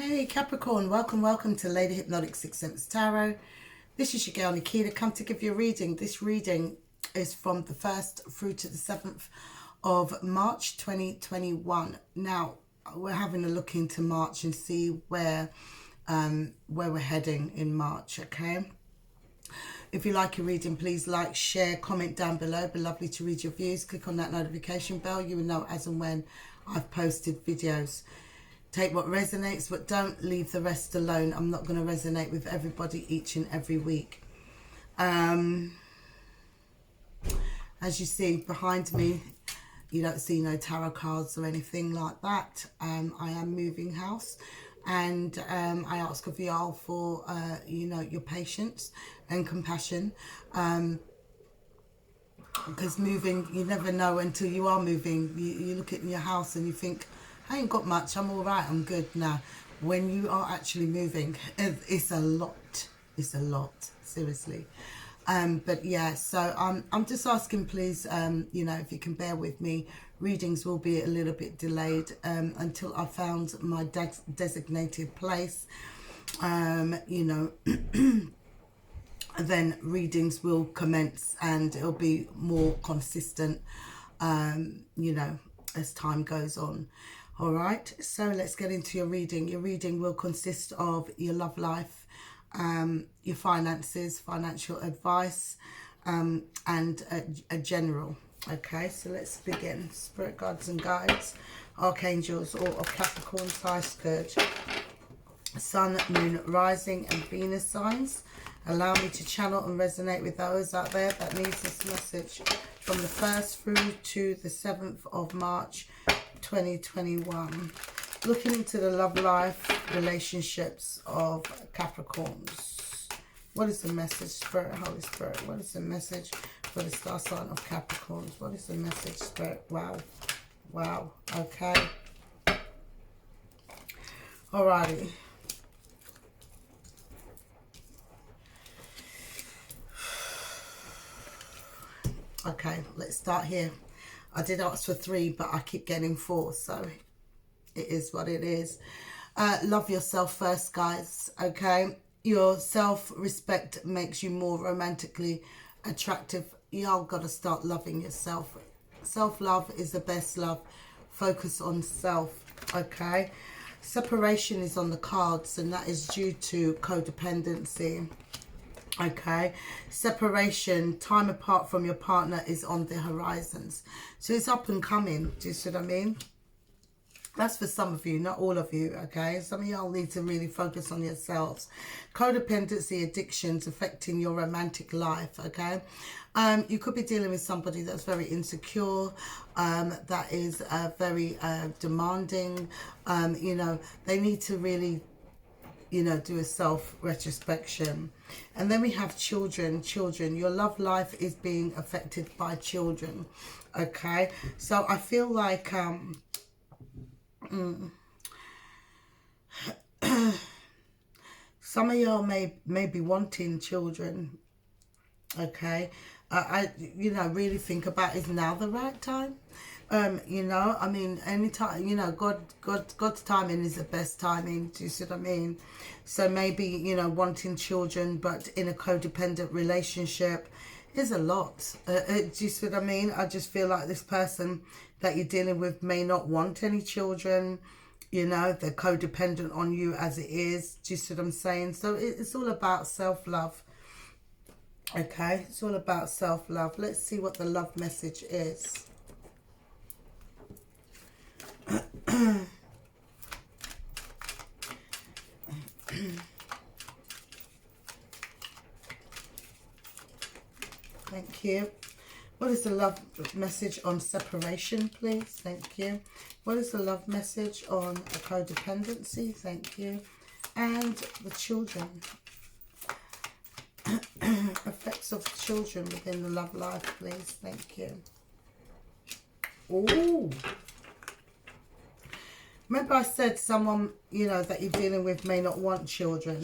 Hey Capricorn, welcome to Lady Hypnotic Sixth Sense Tarot. This is your girl Nikita, come to give you a reading. This reading is from the 1st through to the 7th of March 2021. Now, we're having a look into March and see where we're heading in March, okay? If you like your reading, please like, share, comment down below. It'd be lovely to read your views. Click on that notification bell. You will know as and when I've posted videos. Take what resonates, but don't leave the rest alone. I'm not going to resonate with everybody each and every week. As you see behind me, you don't see no tarot cards or anything like that. I am moving house, and I ask of y'all for your patience and compassion, because moving, you never know until you are moving. You look at your house and you think, I ain't got much, I'm all right, I'm good. Now, when you are actually moving, it's a lot. It's a lot, seriously. But yeah, so I'm just asking, please, if you can bear with me. Readings will be a little bit delayed until I found my designated place. Then readings will commence and it'll be more consistent, as time goes on. All right, so let's get into your reading. Your reading will consist of your love life, your finances, financial advice, and a general. Okay, so let's begin. Spirit guides and guides, archangels, all of Capricorn's high scourge, sun, moon, rising, and Venus signs. Allow me to channel and resonate with those out there that needs this message from the 1st through to the 7th of March 2021. Looking into the love life, relationships of Capricorns. What is the message, Spirit, Holy Spirit? What is the message for the star sign of Capricorns? What is the message, Spirit? Wow. Wow. Okay. Alrighty. Okay, let's start here. I did ask for 3, but I keep getting 4, so it is what it is. Love yourself first, guys, okay? Your self-respect makes you more romantically attractive. Y'all got to start loving yourself. Self-love is the best love. Focus on self, okay? Separation is on the cards, and that is due to codependency. Okay, separation, time apart from your partner is on the horizons. So it's up and coming. Do you see what I mean? That's for some of you, not all of you, okay? Some of y'all need to really focus on yourselves. Codependency, addictions affecting your romantic life, okay? You could be dealing with somebody that's very insecure, that is very demanding. They need to really do a self-retrospection. And then we have children. Your love life is being affected by children, okay? So I feel like some of y'all may be wanting children, okay? I really think about, is now the right time? Anytime, God's timing is the best timing. Do you see what I mean? So maybe, wanting children, but in a codependent relationship is a lot. Do you see what I mean? I just feel like this person that you're dealing with may not want any children. They're codependent on you as it is. Do you see what I'm saying? So it's all about self-love. Okay, it's all about self-love. Let's see what the love message is. Thank you. What is the love message on separation, please? Thank you. What is the love message on codependency? Thank you. And the children. Effects of children within the love life, please. Thank you. Ooh. Remember I said someone, that you're dealing with may not want children.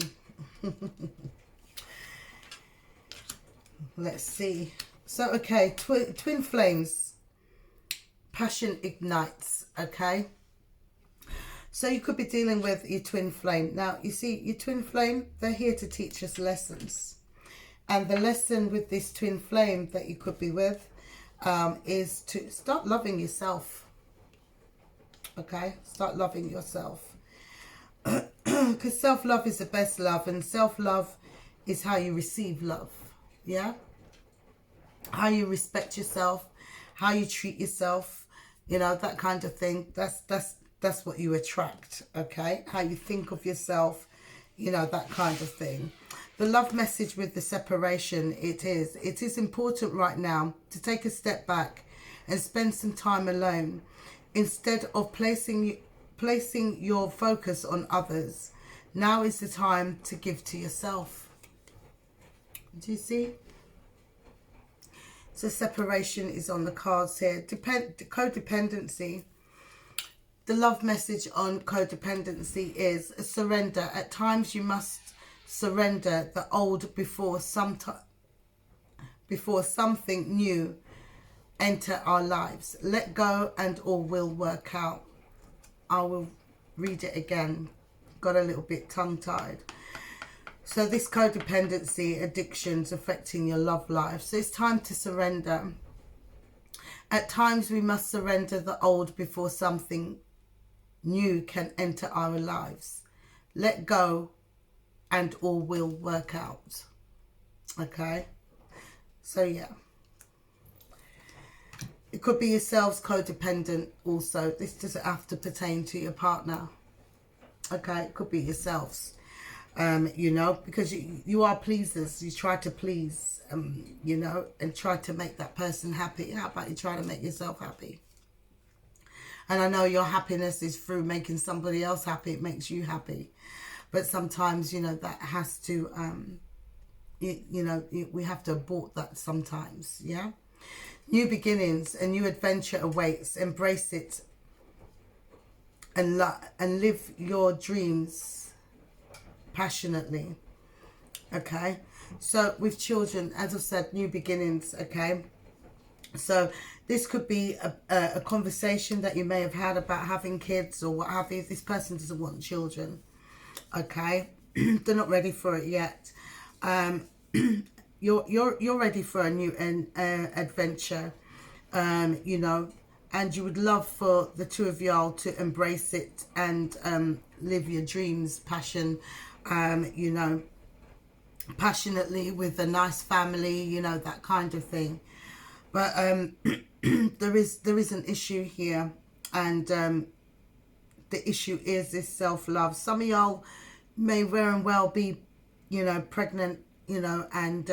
Let's see. So, okay, twin flames. Passion ignites, okay? So you could be dealing with your twin flame. Now, you see, your twin flame, they're here to teach us lessons. And the lesson with this twin flame that you could be with is to start loving yourself. Okay? Start loving yourself. Because self-love is the best love. And self-love is how you receive love. Yeah? How you respect yourself. How you treat yourself. You know, that kind of thing. That's what you attract. Okay? How you think of yourself. You know, that kind of thing. The love message with the separation, it is important right now to take a step back and spend some time alone instead of placing your focus on others. Now is the time to give to yourself. Do you see? So separation is on the cards here. Codependency. The love message on codependency is a surrender. At times you must surrender the old before something new enter our lives. Let go and all will work out. I will read it again. Got a little bit tongue-tied. So this codependency, addictions affecting your love life. So it's time to surrender. At times we must surrender the old before something new can enter our lives. Let go and all will work out. Okay? So yeah. It could be yourselves codependent also. This doesn't have to pertain to your partner. Okay? It could be yourselves. You know, because you are pleasers. You try to please, you know, and try to make that person happy. How about you try to make yourself happy? And I know your happiness is through making somebody else happy. It makes you happy. But sometimes, you know, that has to, we have to abort that sometimes, yeah? New beginnings, a new adventure awaits. Embrace it and live your dreams passionately, okay? So with children, as I've said, new beginnings, okay? So this could be a conversation that you may have had about having kids or what have you. This person doesn't want children. Okay, they're not ready for it yet. You're ready for a new adventure, you know, and you would love for the two of y'all to embrace it and live your dreams, passion, you know, passionately with a nice family, you know, that kind of thing. But there is an issue here, and the issue is this self-love. Some of y'all may very well be, you know, pregnant, you know, and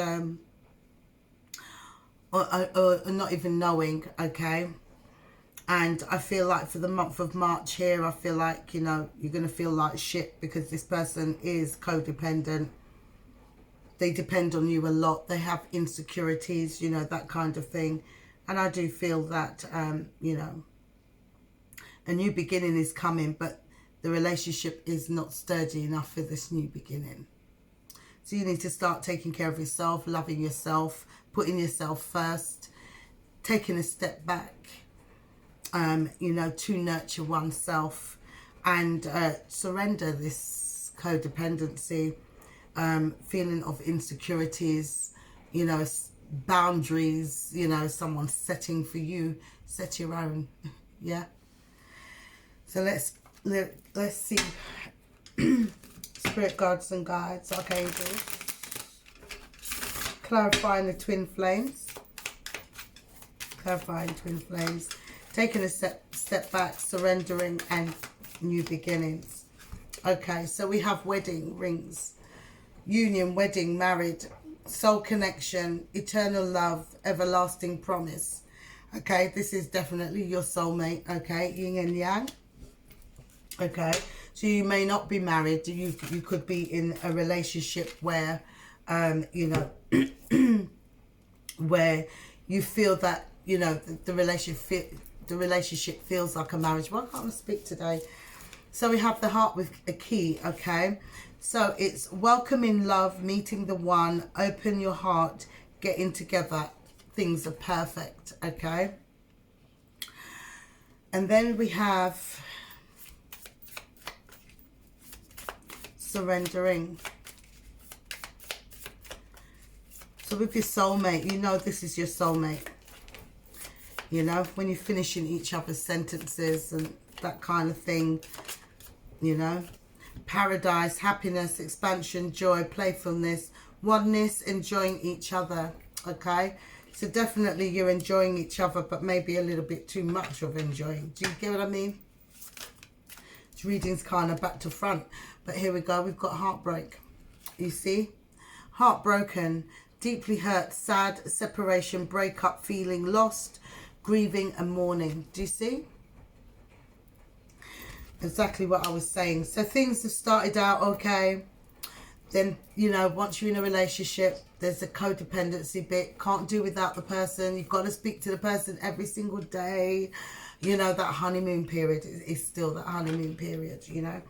or not even knowing, okay? And I feel like for the month of March here, I feel like, you know, you're going to feel like shit because this person is codependent. They depend on you a lot. They have insecurities, you know, that kind of thing. And I do feel that, you know, a new beginning is coming, but the relationship is not sturdy enough for this new beginning. So you need to start taking care of yourself, loving yourself, putting yourself first, taking a step back, you know, to nurture oneself and surrender this codependency, feeling of insecurities, you know, boundaries, you know, someone setting for you, set your own, yeah. So let's see. Spirit guides and guides, archangels, clarifying the twin flames, clarifying twin flames, taking a step back, surrendering, and new beginnings. Okay, so we have wedding rings, union, wedding, married, soul connection, eternal love, everlasting promise. Okay, this is definitely your soulmate. Okay, yin and yang. Okay, so you may not be married. You could be in a relationship where, you know, where you feel that, you know, the relationship feels like a marriage. Why can't I speak today? So we have the heart with a key. Okay, so it's welcoming love, meeting the one, open your heart, getting together. Things are perfect. Okay, and then we have surrendering. So with your soulmate, you know this is your soulmate. You know, when you're finishing each other's sentences and that kind of thing, you know. Paradise, happiness, expansion, joy, playfulness, oneness, enjoying each other, okay? So definitely you're enjoying each other, but maybe a little bit too much of enjoying. Do you get what I mean? This reading's kind of back to front, but here we go. We've got heartbreak. You see? Heartbroken, deeply hurt, sad, separation, breakup, feeling lost, grieving and mourning. Do you see? Exactly what I was saying. So things have started out okay. Then, you know, once you're in a relationship, there's a codependency bit. Can't do without the person. You've got to speak to the person every single day. You know, that honeymoon period is still that honeymoon period, you know.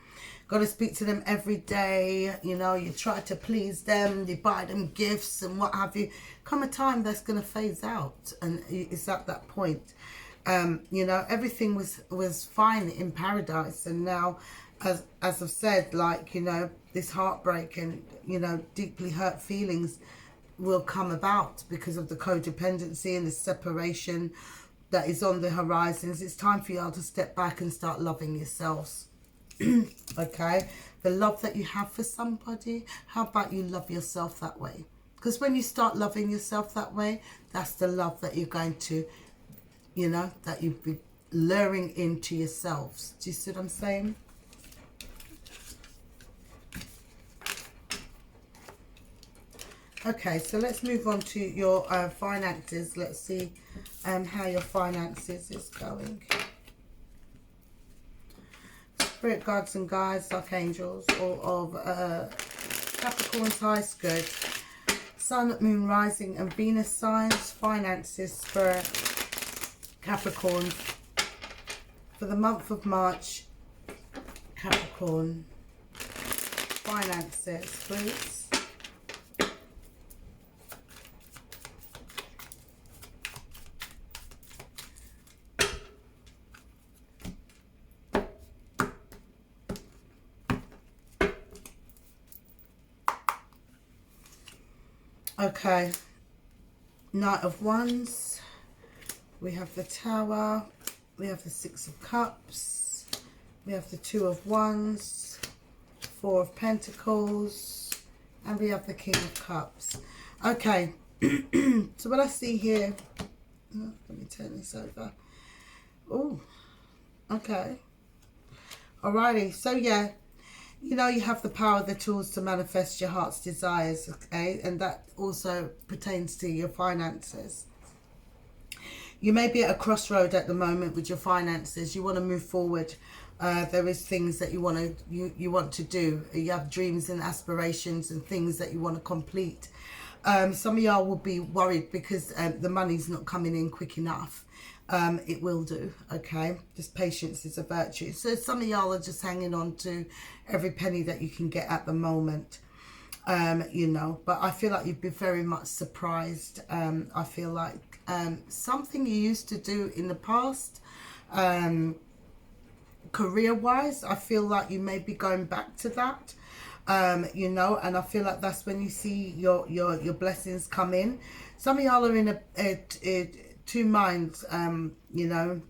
Got to speak to them every day. You know, you try to please them. You buy them gifts and what have you. Come a time that's going to phase out. And it's at that point. You know, everything was fine in paradise, and now, as I've said, like, you know, this heartbreak and, you know, deeply hurt feelings will come about because of the codependency and the separation that is on the horizons. It's time for y'all to step back and start loving yourselves. Okay, the love that you have for somebody, how about you love yourself that way? Because when you start loving yourself that way, that's the love that you're going to, you know, that you've been luring into yourselves. Do you see what I'm saying? Okay, so let's move on to your finances. Let's see how your finances is going. Spirit guides and guides, archangels, all of Capricorn's highest good. Sun, moon, rising and Venus signs, finances, spirit, Capricorn, for the month of March. Capricorn, finances, please. Okay, Knight of Wands, we have the Tower, we have the Six of Cups, we have the Two of Wands, Four of Pentacles, and we have the King of Cups. Okay, so what I see here, let me turn this over. Oh, okay. Alrighty, so yeah, you know, you have the power, the tools to manifest your heart's desires, okay? And that also pertains to your finances. You may be at a crossroad at the moment with your finances. You want to move forward. There is things that you want to do. You have dreams and aspirations and things that you want to complete. Some of y'all will be worried because the money's not coming in quick enough. It will do, okay? Just patience is a virtue. So some of y'all are just hanging on to every penny that you can get at the moment, you know. But I feel like you'd be very much surprised. I feel like something you used to do in the past, career-wise, I feel like you may be going back to that. You know, and I feel like that's when you see your blessings come in. Some of y'all are in a two minds, you know,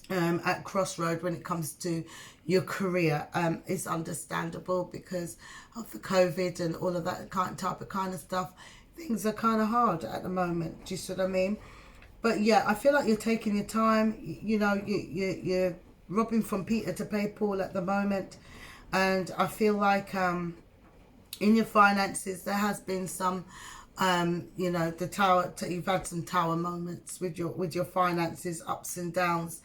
at crossroad when it comes to your career. It's understandable because of the COVID and all of that type of stuff. Things are kind of hard at the moment. Do you see what I mean? But yeah, I feel like you're taking your time. You know, you're robbing from Peter to pay Paul at the moment. And I feel like in your finances there has been some you know, the tower, you've had some tower moments with your finances, ups and downs,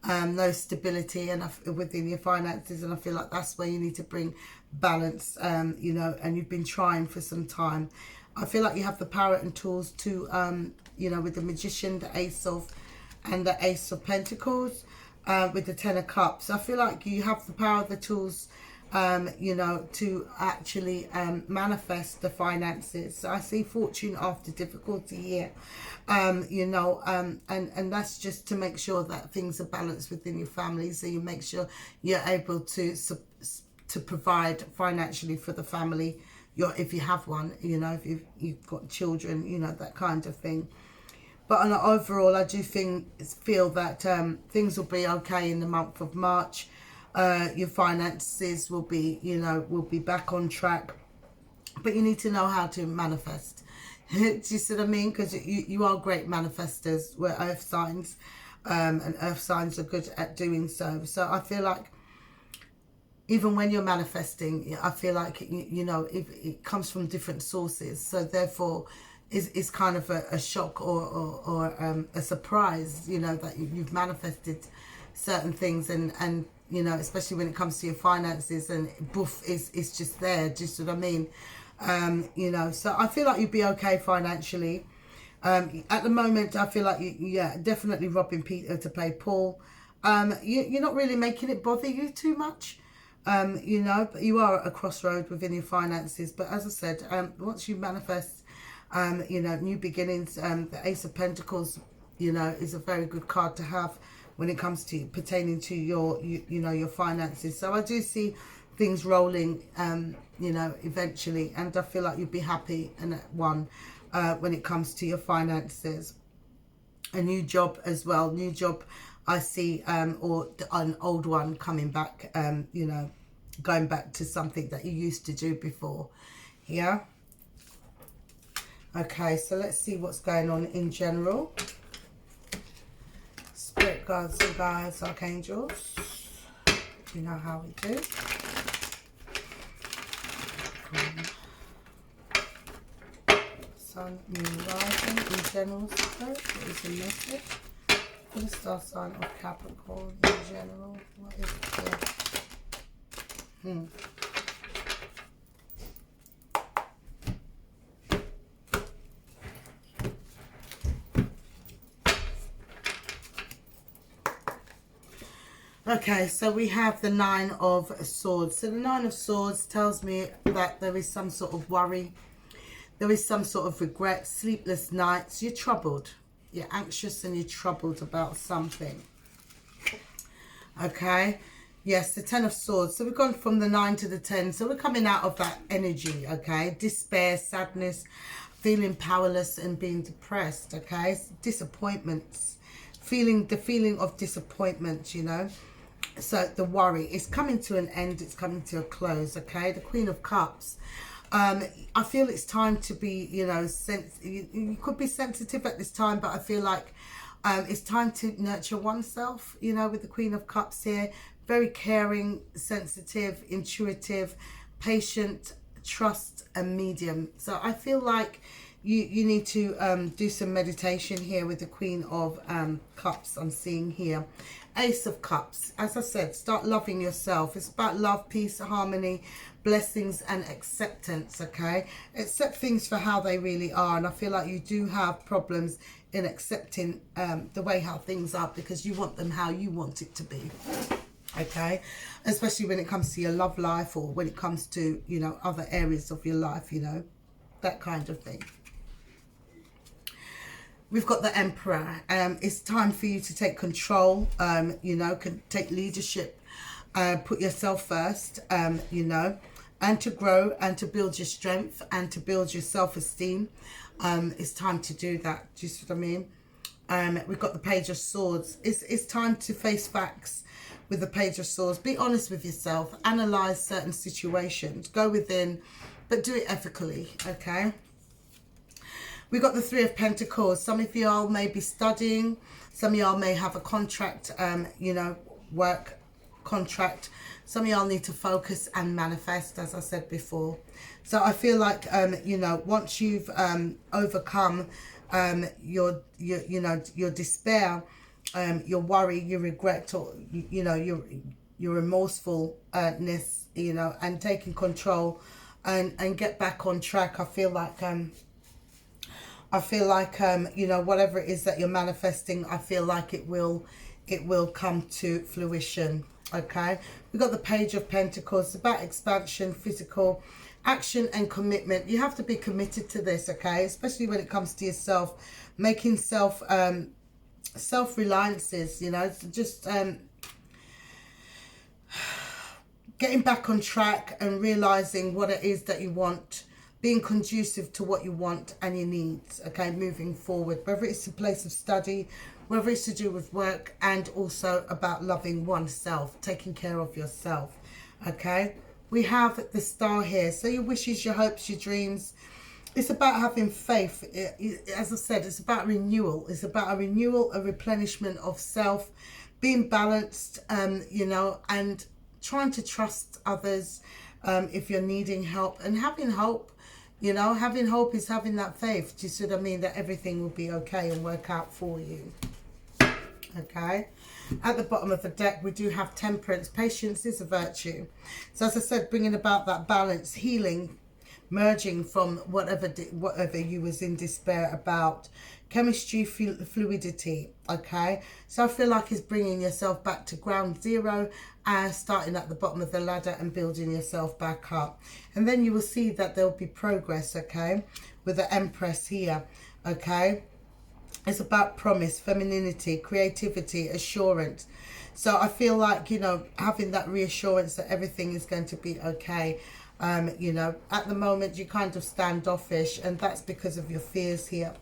no stability and within your finances, and I feel like that's where you need to bring balance, you know, and you've been trying for some time. I feel like you have the power and tools to you know, with the Magician, the Ace of Pentacles, with the Ten of Cups. I feel like you have the power, the tools, you know, to actually manifest the finances. So I see fortune after difficulty here, you know, and that's just to make sure that things are balanced within your family. So you make sure you're able to to provide financially for the family, if you have one, you know, if you've got children, you know, that kind of thing. But on an overall, I do feel that things will be okay in the month of March. Your finances will be, you know, will be back on track. But you need to know how to manifest. Do you see what I mean? Because you are great manifestors. We're earth signs. And earth signs are good at doing so. So I feel like even when you're manifesting, I feel like, you know, it comes from different sources. So therefore, it's kind of a shock or a surprise, you know, that you've manifested certain things. And you know, especially when it comes to your finances, and boof, it's just there. Do you see what I mean? You know, so I feel like you'd be okay financially. At the moment, I feel like, yeah, definitely robbing Peter to pay Paul. You're not really making it bother you too much. You know, but you are at a crossroad within your finances. But as I said, once you manifest, you know, new beginnings, the Ace of Pentacles, you know, is a very good card to have when it comes to pertaining to your, you know, your finances. So I do see things rolling, you know, eventually, and I feel like you'd be happy and at one when it comes to your finances. A new job as well, new job I see, or an old one coming back, you know, going back to something that you used to do before. Yeah. Okay, so let's see what's going on in general. Spirit guides and guides, archangels. You know how we do. Sun, moon, rising, in general, spirit. What is the message for the star sign of Capricorn in general? What is it here? Okay, so we have the Nine of Swords. So the Nine of Swords tells me that there is some sort of worry. There is some sort of regret, sleepless nights. You're troubled. You're anxious and you're troubled about something. Okay. Yes, the Ten of Swords. So we've gone from the 9 to the 10. So we're coming out of that energy, okay? Despair, sadness, feeling powerless and being depressed, okay? Disappointments. The feeling of disappointment, you know? So the worry is coming to an end. It's coming to a close, okay? The Queen of Cups. I feel it's time to be, you know, you could be sensitive at this time, but I feel like it's time to nurture oneself, you know, with the Queen of Cups here. Very caring, sensitive, intuitive, patient, trust, and medium. So I feel like you need to do some meditation here with the Queen of Cups I'm seeing here. Ace of Cups. As I said, start loving yourself. It's about love, peace, harmony, blessings, and acceptance, okay? Accept things for how they really are. And I feel like you do have problems in accepting the way how things are, because you want them how you want it to be, okay? Especially when it comes to your love life, or when it comes to, you know, other areas of your life, you know, that kind of thing. We've got the Emperor. It's time for you to take control, you know, take leadership, put yourself first, you know, and to grow and to build your strength and to build your self-esteem. It's time to do that. Do you see what I mean? We've got the Page of Swords. It's time to face facts with the Page of Swords. Be honest with yourself. Analyze certain situations. Go within, but do it ethically, okay? We got the Three of Pentacles. Some of y'all may be studying. Some of y'all may have a contract, you know, work contract. Some of y'all need to focus and manifest, as I said before. So I feel like, you know, once you've overcome your despair, your worry, your regret, or, you know, your remorsefulness, you know, and taking control and get back on track, I feel like, you know, whatever it is that you're manifesting, I feel like it will come to fruition, okay? We've got the Page of Pentacles. It's about expansion, physical action, and commitment. You have to be committed to this, okay? Especially when it comes to yourself, making self-reliances, you know, just getting back on track and realizing what it is that you want, being conducive to what you want and your needs, okay, moving forward, whether it's a place of study, whether it's to do with work, and also about loving oneself, taking care of yourself, okay. We have the Star here, so your wishes, your hopes, your dreams. It's about having faith. As I said, it's about renewal. It's about a renewal, a replenishment of self, being balanced, you know, and trying to trust others if you're needing help, and having hope. You know, having hope is having that faith. Do you see what I mean? That everything will be okay and work out for you. Okay. At the bottom of the deck, we do have Temperance. Patience is a virtue. So as I said, bringing about that balance, healing, merging from whatever you was in despair about. Chemistry, fluidity, okay. So I feel like it's bringing yourself back to ground zero and starting at the bottom of the ladder and building yourself back up. And then you will see that there will be progress, okay, with the Empress here, okay. It's about promise, femininity, creativity, assurance. So I feel like, you know, having that reassurance that everything is going to be okay. You know, at the moment you're kind of standoffish, and that's because of your fears here.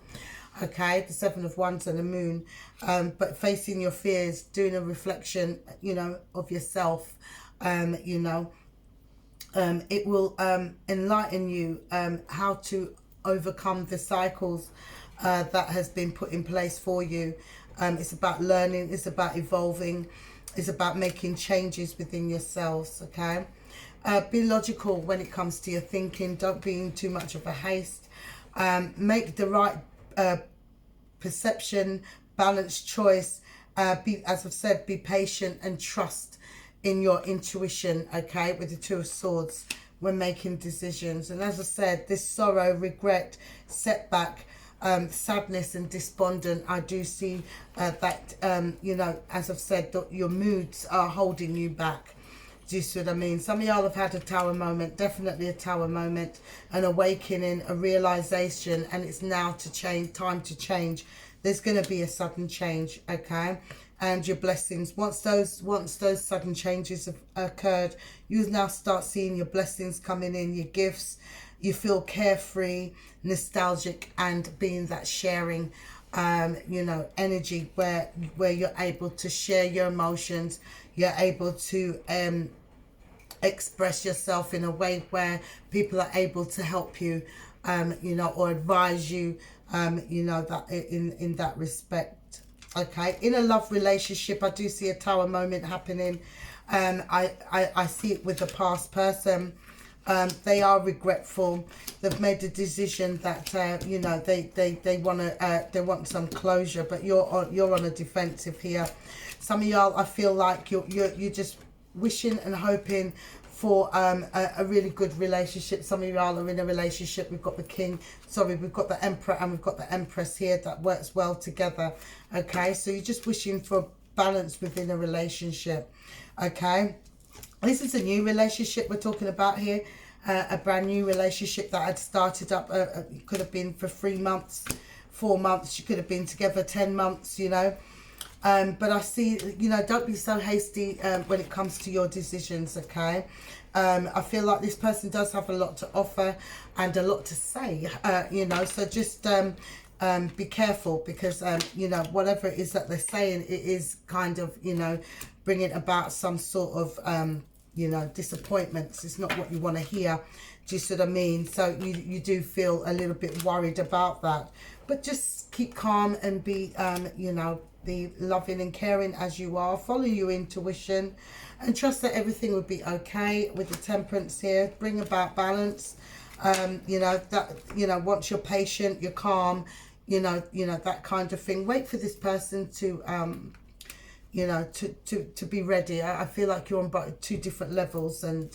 Okay, the Seven of Wands and the Moon. But facing your fears, doing a reflection, you know, of yourself, you know, it will enlighten you how to overcome the cycles that has been put in place for you. It's about learning, it's about evolving, it's about making changes within yourselves, okay? Be logical when it comes to your thinking. Don't be in too much of a haste. Make the right perception, balanced choice. As I've said, be patient and trust in your intuition, okay, with the Two of Swords when making decisions. And as I said, this sorrow, regret, setback, sadness and despondent, I do see that, you know, as I've said, that your moods are holding you back. Do you see what I mean? Some of y'all have had a tower moment, definitely a tower moment, an awakening, a realization, and it's now to change, time to change. There's going to be a sudden change, okay? And your blessings, once those sudden changes have occurred, you now start seeing your blessings coming in, your gifts. You feel carefree, nostalgic, and being that sharing, you know, energy where you're able to share your emotions. You're able to express yourself in a way where people are able to help you, you know, or advise you, you know, that in that respect. Okay, in a love relationship, I do see a tower moment happening. I see it with a past person. They are regretful. They've made a decision that you know, they want some closure, but you're on a defensive here. Some of y'all, I feel like you're just wishing and hoping for a really good relationship. Some of y'all are in a relationship. We've got the King, sorry, we've got the Emperor and we've got the Empress here that works well together. Okay, so you're just wishing for balance within a relationship. Okay, this is a new relationship we're talking about here. A brand new relationship that had started up. It could have been for 3 months, 4 months. You could have been together 10 months, you know. But I see, you know, don't be so hasty when it comes to your decisions, okay? I feel like this person does have a lot to offer and a lot to say, you know, so just be careful, because, you know, whatever it is that they're saying, it is kind of, you know, bringing about some sort of, you know, disappointments. It's not what you want to hear. Do you see what I mean? So you do feel a little bit worried about that. But just keep calm and be, you know, be loving and caring as you are. Follow your intuition and trust that everything will be okay. With the Temperance here, bring about balance. You know, that, you know, once you're patient, you're calm, you know, that kind of thing. Wait for this person to, you know, to be ready. I feel like you're on two different levels, and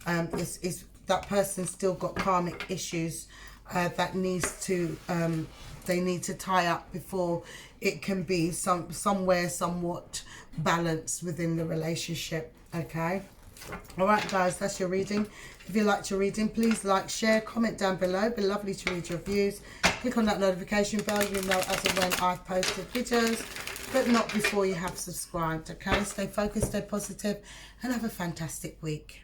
it's that person's still got karmic issues that needs to, they need to tie up before it can be somewhere somewhat balanced within the relationship. Okay, all right guys, that's your reading. If you liked your reading, please like, share, comment down below. It'd be lovely to read your views. Click on that notification bell, you know, as and when I've posted videos. but not before you have subscribed, okay? Stay focused, stay positive, and have a fantastic week.